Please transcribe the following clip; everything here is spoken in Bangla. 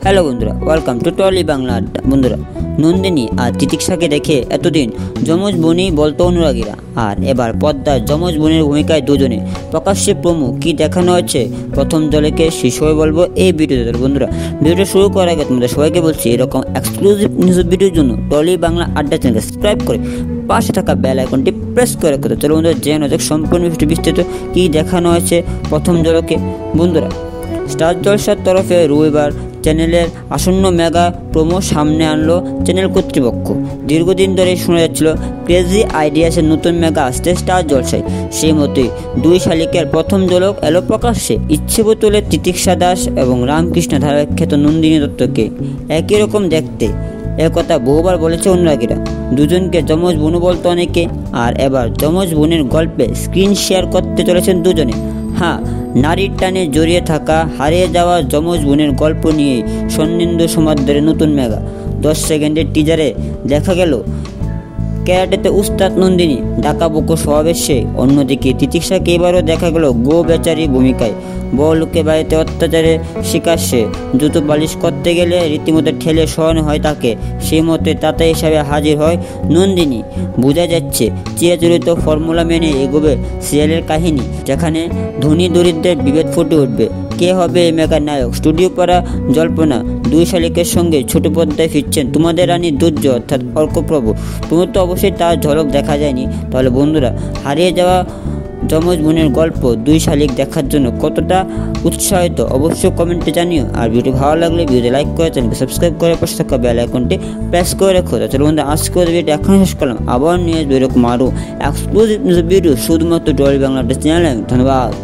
হ্যালো বন্ধুরা, ওয়েলকাম টু টলি বাংলা আড্ডা। বন্ধুরা, নন্দিনী আর তিতিক্ষাকে দেখে এতদিন যমজ বোনই বলতো অনুরাগীরা, আর এবার পদ্মার যমজ বোনের ভূমিকায় দুজনে। প্রকাশ্যে প্রমো কি দেখানো হচ্ছে প্রথম দলেকে শীর্ষে বলবো এই ভিডিওতে। বন্ধুরা, ভিডিও শুরু করার আগে তোমাদের সবাইকে বলছি, এরকম এক্সক্লুসিভ নিউজ ভিডিওর জন্য টলি বাংলা আড্ডা চ্যানেলকে সাবস্ক্রাইব করে পাশে থাকা বেল আইকনটি প্রেস করে রাখতে। চলো বন্ধুরা, জেনে নেওয়া যাক সম্পূর্ণ বিস্তারিত কি দেখানো হয়েছে প্রথম দলকে। বন্ধুরা, স্টার জলসার তরফে রবিবার চ্যানেলের আসন্ন মেগা প্রোমো সামনে আনলো চ্যানেল কর্তৃপক্ষ। দীর্ঘদিন ধরে শোনা যাচ্ছিল ক্রেজি আইডিয়াসের নতুন মেগা আসতে স্টার জলসায়। সেই মতোই দুই শালিকের প্রথম ঝলক এলো প্রকাশ্যে। ইচ্ছে বোতলে তিতিক্ষা দাস এবং রামকৃষ্ণ ধারাবাহিক খ্যাত নন্দিনী দত্তকে একই রকম দেখতে, একথা বহুবার বলেছে অনুরাগীরা। দুজনকে যমজ বোনও বলতো অনেকে, আর এবার যমজ বোনের গল্পে স্ক্রিন শেয়ার করতে চলেছেন দুজনে। হ্যাঁ, নারীর টানে জড়িয়ে থাকা হারিয়ে যাওয়া যমজ বোনের গল্প নিয়ে স্বর্ণেন্দু সমাদরের নতুন মেগা। 10 সেকেন্ডের টিজারে দেখা গেল ক্যারাটেতে উস্তাদ নন্দিনী, ডাকাবুকো স্বভাবের সে। অন্যদিকে তিতিক্ষাকে এবারও দেখা গেল গো বেচারি ভূমিকায়। বড় লোকে বাড়িতে অত্যাচারে শিকার সে। জুতো পালিশ করতে গেলে রীতিমতো ঠেলে সরানো হয় তাকে। সেই মতে তাতে হিসাবে হাজির হয় নন্দিনী। বোঝা যাচ্ছে চিরাচরিত ফর্মুলা মেনে এগোবে সিরিয়ালের কাহিনী, যেখানে ধনী দরিদ্রের বিভেদ ফুটে উঠবে। কে হবে এই মেগার নায়ক? স্টুডিও পাড়া জল্পনা। দুই শালিকের সঙ্গে ছোট পর্দায় ফিরছেন তোমাদের রানী দুর্য অর্থাৎ অর্কপ্রভু। তুমি তো অবশ্যই তার ঝলক দেখা যায়নি। তাহলে বন্ধুরা, হারিয়ে যাওয়া যমজ বোনের গল্প দুই শালিক দেখার জন্য কতটা উৎসাহিত অবশ্যই কমেন্টে জানিও। আর ভিডিও ভালো লাগলে ভিডিও লাইক করে চ্যানেলকে সাবস্ক্রাইব করে পাশে থাকা বেল আইকনটি প্রেস করে রাখো। তাহলে বন্ধুরা, আজকের ভিডিওটা এখন শেষ করলাম। আবার নিয়ে আসবো এরকম আরও এক্সক্লুসিভ ভিডিও শুধুমাত্র টলি বাংলা চ্যানেলে। ধন্যবাদ।